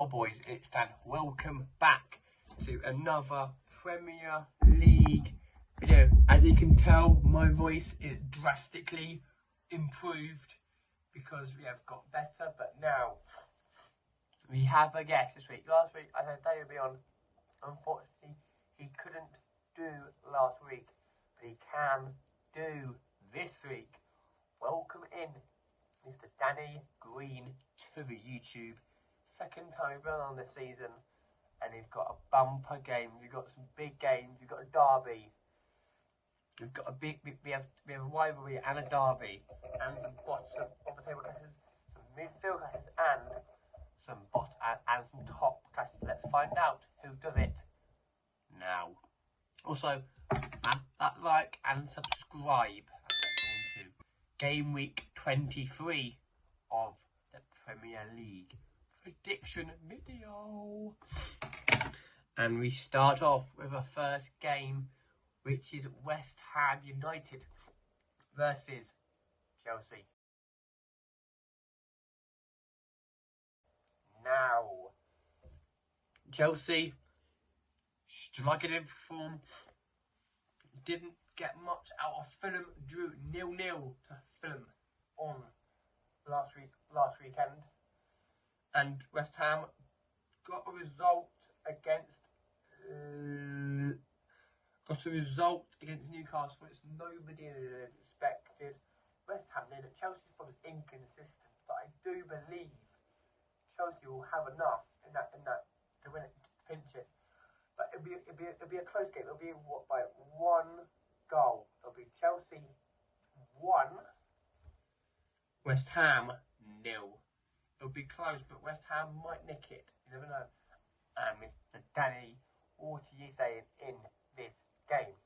Oh boys, it's Dan. Welcome back to another Premier League video. As you can tell, my voice is drastically improved because we have got better, but now we have a guest this week. Last week I said Dave would be on. Unfortunately, he couldn't do last week, but he can do this week. Welcome in Mr. Danny Green to the YouTube. Second time we've been on this season, and we've got a bumper game. We've got some big games. We've got a derby. We've got a big we have a rivalry and a derby, and some bottom of the table clashes, some midfield clashes, and some bottom and some top clashes. Let's find out who does it now. Also, smash that like and subscribe. Let's get into game week 23 of the Premier League prediction video. And we start off with a first game, which is West Ham United versus Chelsea. Now, Chelsea struggling in form, didn't get much out of Fulham, drew 0-0 to Fulham on last weekend. And West Ham got a result against Newcastle. It's nobody expected. West Ham did it. Chelsea's was inconsistent, but I do believe Chelsea will have enough in that to win it, to pinch it. But it'll be a close game. It'll be by one goal. It'll be Chelsea 1, West Ham 0. It'll be close, but West Ham might nick it. You never know. And Mr. Danny, what are you saying in this game?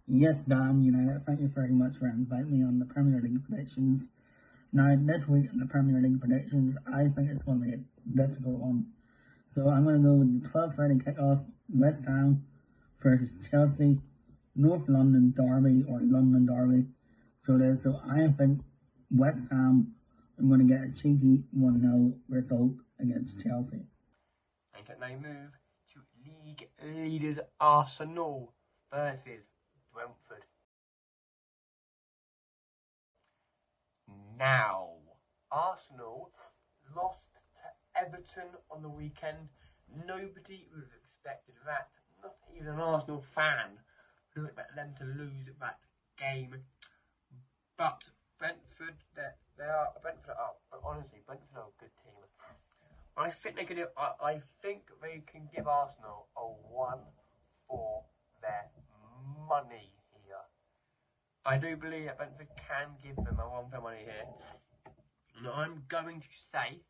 Yes, Dan, thank you very much for inviting me on the Premier League predictions. Now, this week in the Premier League predictions, I think it's going to be a difficult one. So I'm going to go with the 12:30 kickoff, West Ham versus Chelsea, North London Derby or London Derby. So I think West Ham are going to get a cheeky 1-0 result against Chelsea. And can they move to league leaders Arsenal versus Brentford? Now, Arsenal lost to Everton on the weekend. Nobody would have expected that. Not even an Arsenal fan would have expected them to lose that game. But Brentford, Brentford are a good team. I think they can give Arsenal a 1 for their money here. I do believe that Brentford can give them a 1 for their money here. And I'm going to say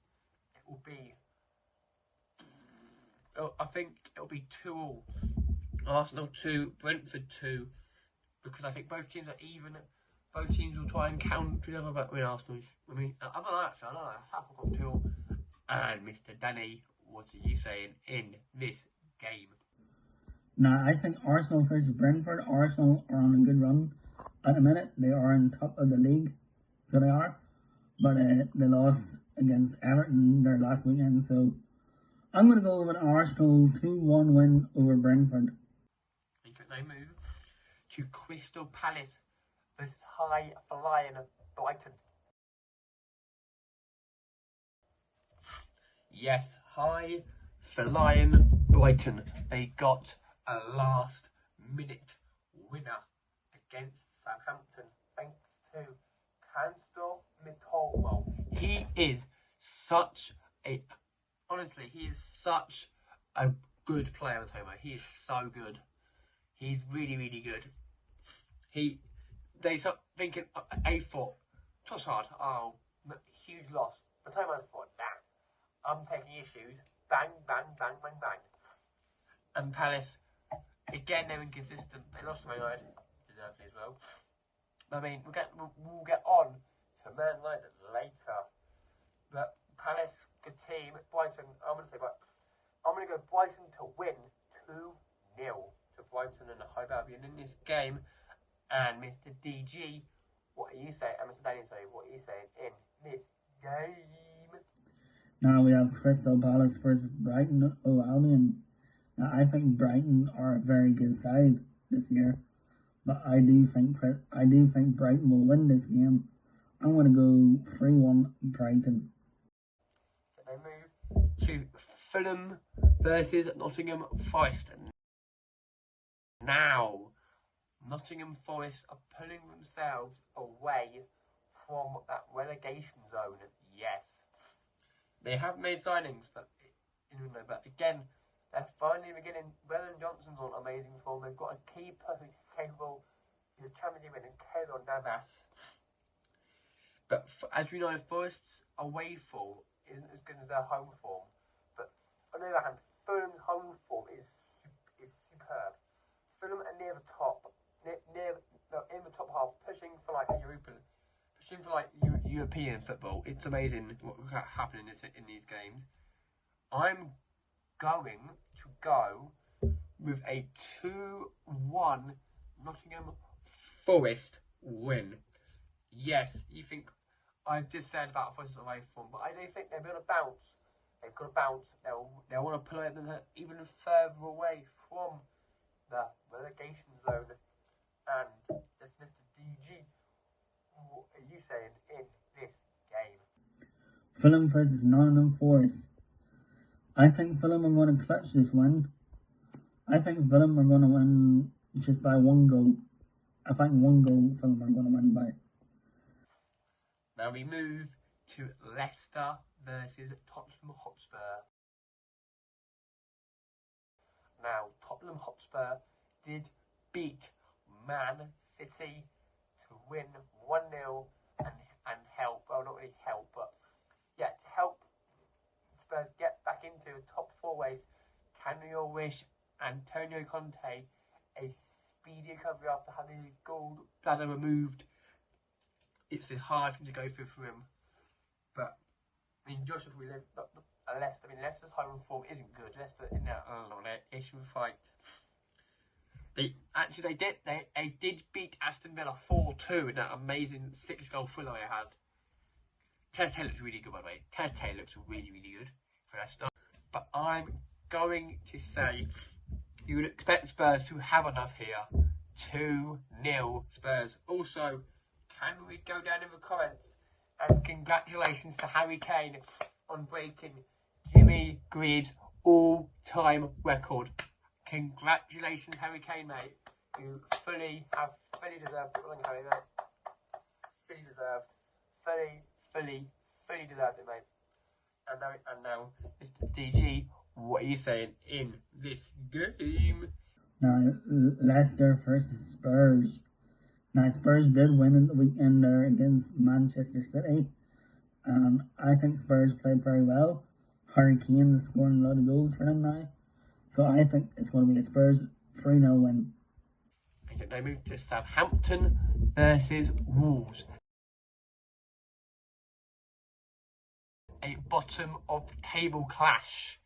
it will be. I think it'll be 2-2. Arsenal 2, Brentford 2, because I think both teams are even. Both teams will try and counter each other, but Arsenal. Other than that, I don't know. I've got 2. And Mr. Danny, what are you saying in this game? Now, I think Arsenal versus Brentford. Arsenal are on a good run at the minute. They are on top of the league, so they are. But they lost against Everton their last weekend, so I'm going to go with an Arsenal 2-1 win over Brentford. And can they move to Crystal Palace versus High Flying Brighton? Yes, High Flying Brighton. They got a last-minute winner against Southampton thanks to Kanstor Mitoma. He is such a good player, Mitoma. He is so good. He's really, really good. They start thinking A4, Trossard, huge loss. Mitoma thought, nah, I'm taking issues. Bang, bang, bang, bang, bang. And Palace, again, they're inconsistent. They lost to Man United, deservedly as well. I mean, we'll get on to Man United later. But Palace, good team. Brighton, I'm going to go Brighton to win 2-0 to Brighton and Hove Albion in this game. And Mr. DG, what are you saying? And Mr. Danny, sorry, what are you saying in this game? Now we have Crystal Palace versus Brighton of Albion. Now I think Brighton are a very good side this year, but I do think Brighton will win this game. I'm going to go 3-1 Brighton. They move to Fulham versus Nottingham Forest. Now, Nottingham Forest are pulling themselves away from that relegation zone. Yes, they have made signings, but again, they're finally beginning. Brennan Johnson's on amazing form. They've got a keeper who's capable. He's a Champions League winning Keylor Navas. But as we know, Forest's away form isn't as good as their home form. But on the other hand, Fulham's home form is superb. Fulham are near the top, in the top half, pushing for like European football. It's amazing what's happening in these games. I'm going to go with a 2-1 Nottingham Forest win. Yes, you think I've just said about Forest's away form, but I do think they're going to bounce. They've got to bounce. They'll want to pull it even further away from the relegation zone. And Mr. DG, what are you saying in this game? Fulham versus Nottingham Forest. I think Fulham are going to clutch this win. I think Fulham are going to win just by 1 goal. I think 1 goal Fulham are going to win by. Now we move to Leicester versus Tottenham Hotspur. Now, Tottenham Hotspur did beat Man City to win 1-0 and help, well, not really help, but yeah, to help Spurs get back into the top 4 ways. Can we all wish Antonio Conte a speedy recovery after having his gallbladder removed? It's a hard thing to go through for him, but I mean, Joshua, we live. Leicester. I mean, Leicester's home form isn't good. Leicester in their issue fight. They did beat Aston Villa 4-2 in that amazing 6-goal thriller they had. Tete looks really good, by the way. Tete looks really, really good for Leicester. But I'm going to say you would expect Spurs to have enough here. 2-0 Spurs. Also, can we go down in the comments and congratulations to Harry Kane on breaking Jimmy Greaves' all-time record. Congratulations, Harry Kane, mate. You fully deserved it. Fully deserved it, mate. And now, Mr. DG, what are you saying in this game? Now, Leicester versus Spurs. Now, Spurs did win in the weekend there against Manchester City. I think Spurs played very well. Harry Kane is scoring a lot of goals for them now. So I think it's going to be a Spurs 3-0 win. Okay, now move to Southampton versus Wolves. A bottom of the table clash.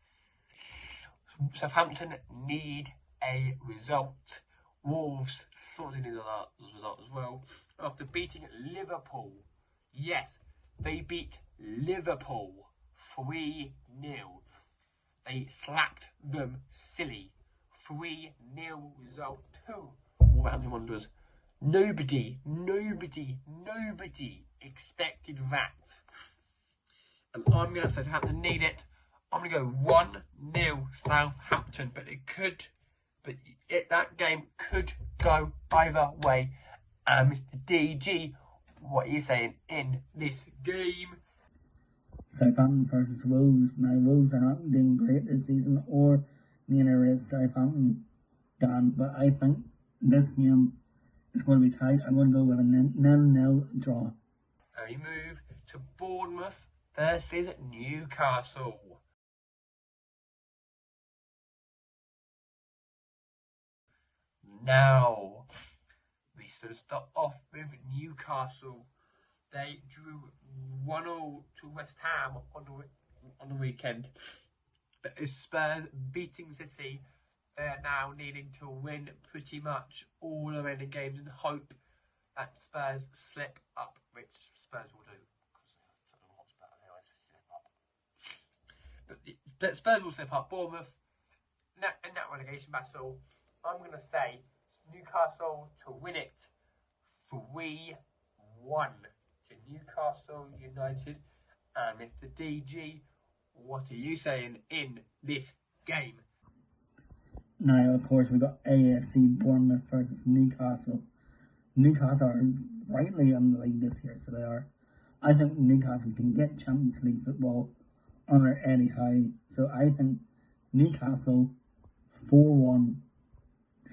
Southampton need a result. Wolves sorted in the result as well after beating Liverpool. Yes, they beat Liverpool 3-0. They slapped them silly. 3-0 result to Wolverhampton Wanderers. Nobody expected that. And I'm going to say Southampton need it. I'm going to go 1-0 Southampton, that game could go either way. Mr. DG, what are you saying in this game? Southampton versus Wolves. Now, Wolves are not doing great this season, or neither is Southampton, Dan, but I think this game is going to be tight. I'm going to go with a 0-0 draw. And we move to Bournemouth versus Newcastle. Now, we start off with Newcastle. They drew 1-0 to West Ham on the weekend. But as Spurs beating City, they're now needing to win pretty much all the remaining games and hope that Spurs slip up, which Spurs will do. But Spurs will slip up. Bournemouth, in that relegation battle, I'm going to say Newcastle to win it 3-1 to Newcastle United. And Mr. DG, what are you saying in this game? Now, of course, we've got AFC Bournemouth versus Newcastle. Newcastle are rightly on the league this year, so they are. I think Newcastle can get Champions League football under Eddie Howe. So I think Newcastle 4-1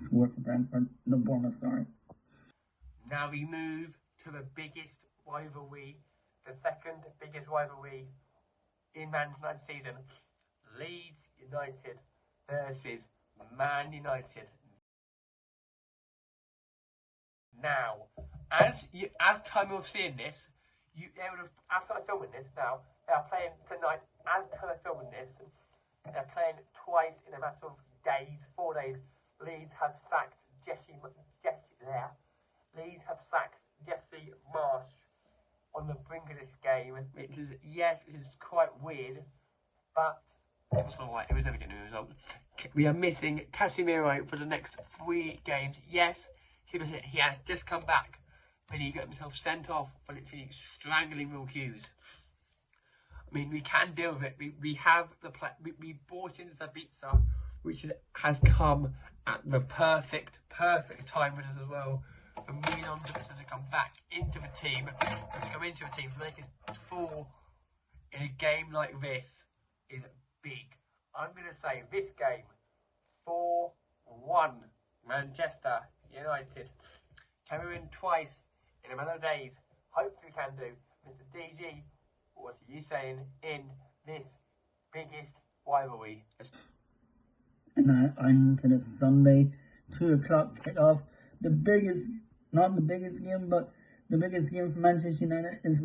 score for Brentford. No, Bournemouth, sorry. Now we move to the biggest rivalry, the second biggest rivalry in Man United season. Leeds United versus Man United. Now, as time of seeing this, after I'm filming this now, they are playing tonight. As time of filming this, they're playing twice in a matter of days, 4 days. Leeds have sacked Jesse Marsh on the brink of this game, which is, yes, it is quite weird, but it was alright. It was never getting a result. We are missing Casemiro for the next 3 games. Yes, he has just come back, but he got himself sent off for literally strangling Will Hughes. I mean, we can deal with it. We have the we brought in Sabitzer, which has come at the perfect time with us as well. For Milan to come back into the team, and to come into a team to make us 4 in a game like this is big. I'm going to say this game 4-1 Manchester United. Can we win twice in a matter of days? Hopefully we can do. Mr. DG, what are you saying in this biggest rivalry? And I'm to the Sunday 2 o'clock kickoff. The biggest, not the biggest game, but the biggest game for Manchester United is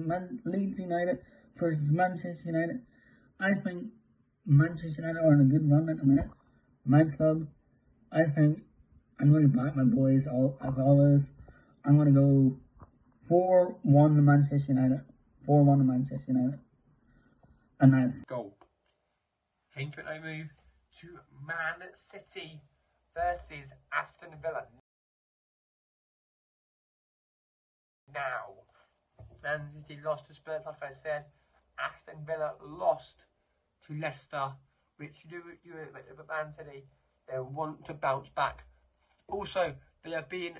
Leeds United versus Manchester United. I think Manchester United are on a good run at the minute. My club, I think I'm going to back my boys as always. I'm going to go 4-1 to Manchester United. 4-1 to Manchester United. And that's goal. Think I move to Man City versus Aston Villa. Now, Man City lost to Spurs, like I said. Aston Villa lost to Leicester, which you but Man City, they want to bounce back. Also, they have been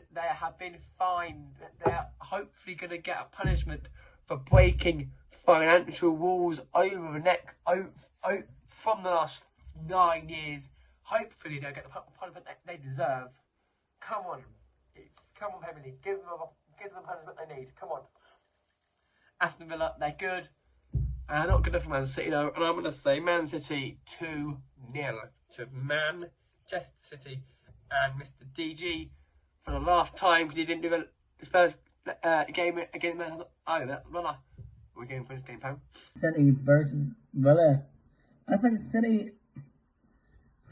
fined. They're hopefully going to get a punishment for breaking financial rules over the next from the last 9 years. Hopefully, they'll get the punishment they deserve. Come on, Premier League, give them the punishment they need. Come on, Aston Villa, they're good. Not good enough for Man City though, and I'm going to say Man City 2-0 to Manchester City. And Mr. DG, for the last time, because he didn't do the Spurs game against Man Villa. We're going for this game, pal. City versus Villa. I think City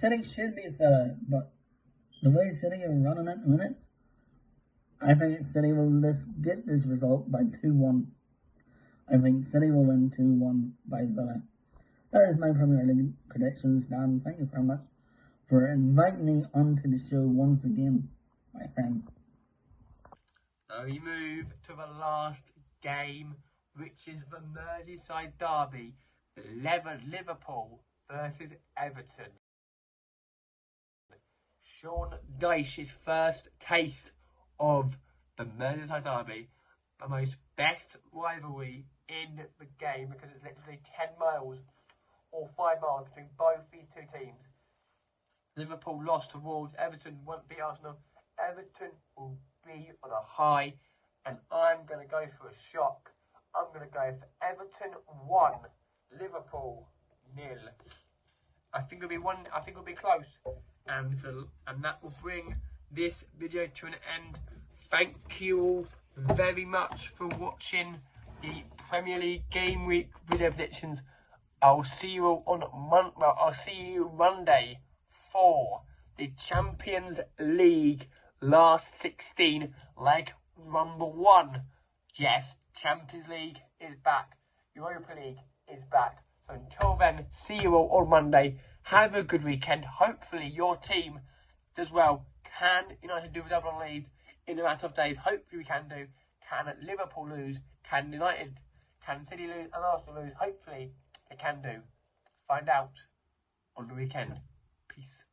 should be Villa, but the way City are running at the minute, I think City will get this result by 2-1. I think City will win 2-1 by Villa. That is my Premier League predictions, Dan. Thank you very much for inviting me onto the show once again, my friend. So we move to the last game, which is the Merseyside derby, Liverpool versus Everton. Sean Dyche's first taste of the Merseyside derby, the most best rivalry in the game, because it's literally 10 miles or 5 miles between both these two teams. Liverpool lost to Wolves. Everton won't beat Arsenal. Everton will be on a high, and I'm going to go for a shock. I'm going to go for Everton 1, Liverpool 0. I think it'll be close, and that will bring this video to an end. Thank you all very much for watching the Premier League game week video predictions. I'll see you all on Monday for the Champions League last 16 leg number 1. Yes, Champions League is back. Europa League is back. So until then, see you all on Monday. Have a good weekend. Hopefully your team does well. Can United do the double on Leeds in a matter of days? Hopefully we can do. Can Liverpool lose? Can City lose and Arsenal lose? Hopefully they can do. Find out on the weekend. Peace.